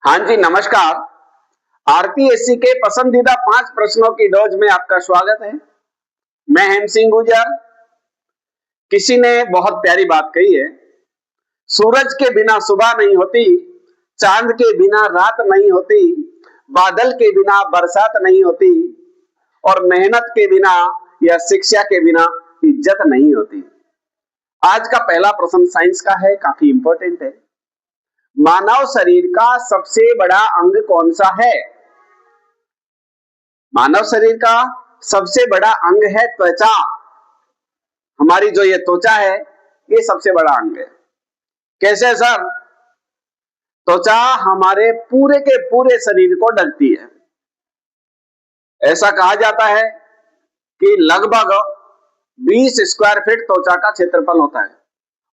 हाँ जी, नमस्कार। आरपीएससी के पसंदीदा 5 प्रश्नों की डोज में आपका स्वागत है। मैं हेम सिंह गुजर। किसी ने बहुत प्यारी बात कही है, सूरज के बिना सुबह नहीं होती, चांद के बिना रात नहीं होती, बादल के बिना बरसात नहीं होती और मेहनत के बिना या शिक्षा के बिना इज्जत नहीं होती। आज का पहला प्रश्न साइंस का है, काफी इंपॉर्टेंट है। मानव शरीर का सबसे बड़ा अंग कौन सा है? मानव शरीर का सबसे बड़ा अंग है त्वचा। हमारी जो ये त्वचा है, ये सबसे बड़ा अंग है। कैसे सर? त्वचा हमारे पूरे के पूरे शरीर को ढकती है। ऐसा कहा जाता है कि लगभग 20 स्क्वायर फीट त्वचा का क्षेत्रफल होता है।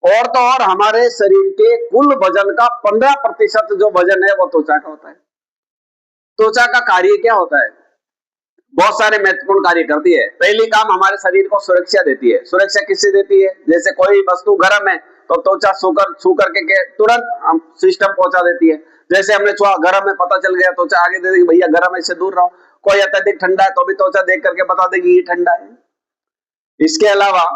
और तो और हमारे शरीर के कुल वजन का 15% जो वजन है वो त्वचा का होता है। त्वचा का कार्य क्या होता है? बहुत सारे महत्वपूर्ण कार्य करती है। पहली काम, हमारे शरीर को सुरक्षा देती है। सुरक्षा किससे देती है? जैसे कोई वस्तु गर्म है तो त्वचा छू करके तुरंत हम सिस्टम पहुंचा देती है। जैसे हमने छुआ, गर्म है, पता चल गया, त्वचा आगे दे देगी भैया गर्म है, इससे दूर रहो। कोई अत्यधिक ठंडा है तो भी त्वचा देख करके बता देगी ये ठंडा है। इसके अलावा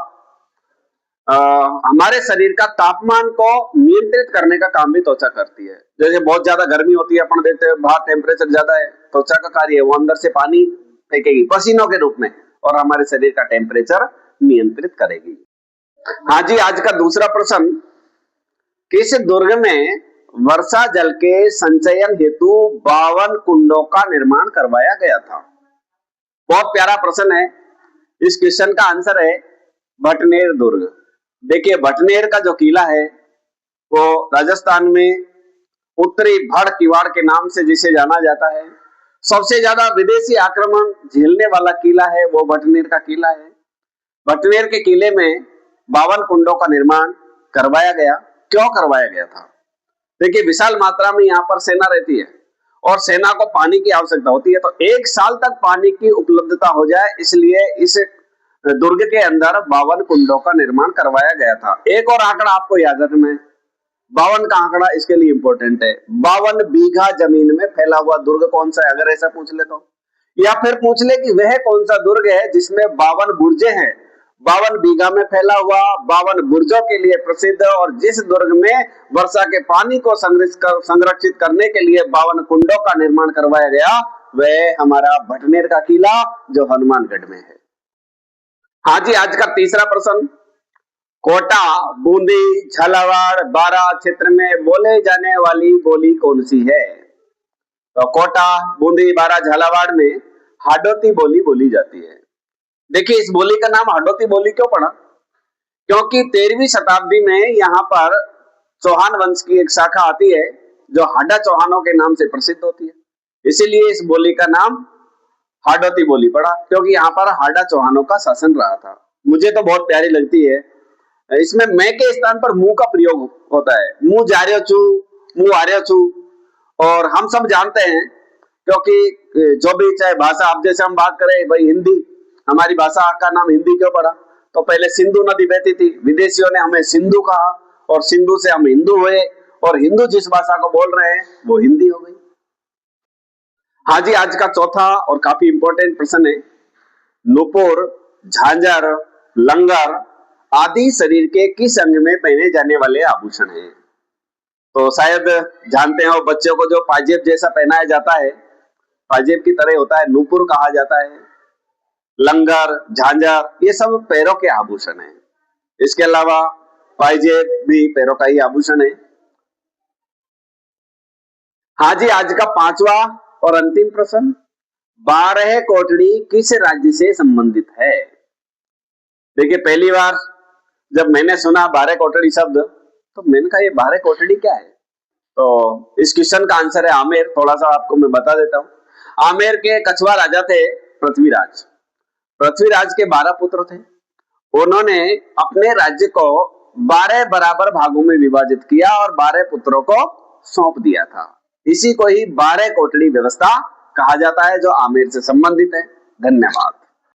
हमारे शरीर का तापमान को नियंत्रित करने का काम भी त्वचा करती है। जैसे बहुत ज्यादा गर्मी होती है, अपन देखते हैं बाहर टेम्परेचर ज्यादा है, त्वचा का कार्य है वो अंदर से पानी फेंकेगी पसीनों के रूप में और हमारे शरीर का टेम्परेचर नियंत्रित करेगी। हाँ जी, आज का दूसरा प्रश्न, किस दुर्ग में वर्षा जल के संचयन हेतु 52 कुंडों का निर्माण करवाया गया था? बहुत प्यारा प्रश्न है। इस क्वेश्चन का आंसर है भटनेर दुर्ग। देखिए, भटनेर का जो किला है वो राजस्थान में उत्तरी भड़ किवाड़ के नाम से जिसे जाना जाता है। सबसे ज्यादा विदेशी आक्रमण झेलने वाला किला है वो भटनेर का किला है। भटनेर के किले में 52 कुंडों का निर्माण करवाया गया। क्यों करवाया गया था? देखिए, विशाल मात्रा में यहाँ पर सेना रहती है और सेना को पानी की आवश्यकता होती है, तो 1 साल तक पानी की उपलब्धता हो जाए, इसलिए इस दुर्ग के अंदर 52 कुंडों का निर्माण करवाया गया था। एक और आंकड़ा आपको याद रखना है, 52 का आंकड़ा इसके लिए इंपॉर्टेंट है। 52 बीघा जमीन में फैला हुआ दुर्ग कौन सा है? अगर ऐसा पूछ ले तो, या फिर पूछ ले कि वह कौन सा दुर्ग है जिसमें 52 बुर्जे हैं, 52 बीघा में फैला हुआ, 52 बुर्जों के लिए प्रसिद्ध, और जिस दुर्ग में वर्षा के पानी को संरक्षित करने के लिए 52 कुंडों का निर्माण करवाया गया, वह हमारा भटनेर का किला जो हनुमानगढ़ में है। हाँ जी, आज का तीसरा प्रश्न, कोटा, बूंदी, झालावाड़, बारां क्षेत्र में बोले जाने वाली बोली कौन सी है? तो कोटा, बूंदी, बारां, झालावाड़ में हाडोती बोली बोली जाती है। देखिए, इस बोली का नाम हाडोती बोली क्यों पड़ा? क्योंकि 13वीं शताब्दी में यहाँ पर चौहान वंश की एक शाखा आती है जो हाडा चौहानों के नाम से प्रसिद्ध होती है, इसीलिए इस बोली का नाम हाडोती बोली पड़ा, क्योंकि यहाँ पर हाडा चौहानों का शासन रहा था। मुझे तो बहुत प्यारी लगती है। इसमें मैं के स्थान पर मुंह का प्रयोग होता है। मुंह जा रहे छू, मुंह आ रहे छू, और हम सब जानते हैं, क्योंकि जो भी चाहे भाषा, आप जैसे हम बात करें भाई हिंदी, हमारी भाषा का नाम हिंदी क्यों पड़ा? तो पहले सिंधु नदी बहती थी, विदेशियों ने हमें सिंधु कहा और सिंधु से हम हिंदू हुए, और हिंदू जिस भाषा को बोल रहे हैं वो हिंदी हो गई। हाँ जी, आज का चौथा और काफी इंपॉर्टेंट प्रश्न है, नुपुर, झांझर, लंगर आदि शरीर के किस अंग में पहने जाने वाले आभूषण हैं? तो शायद जानते हो, बच्चों को जो पाजेब जैसा पहनाया जाता है, पाजेब की तरह होता है, नुपुर कहा जाता है। लंगर, झांझर, ये सब पैरों के आभूषण हैं। इसके अलावा पाजेब भी पैरों का ही आभूषण है। हाँ जी, आज का पांचवा और अंतिम प्रश्न, 12 कोटड़ी किस राज्य से संबंधित है? देखिए, पहली बार जब मैंने सुना 12 कोटड़ी शब्द, तो मैंने कहा ये 12 कोटड़ी क्या है? तो इस क्वेश्चन का आंसर है आमेर। थोड़ा सा आपको मैं बता देता हूँ। आमेर के कछुआ राजा थे पृथ्वीराज। पृथ्वीराज के 12 पुत्र थे। उन्होंने अपने राज्य को 12 बराबर भागों में विभाजित किया और 12 पुत्रों को सौंप दिया था। इसी को ही 12 कोटड़ी व्यवस्था कहा जाता है, जो आमेर से संबंधित है। धन्यवाद।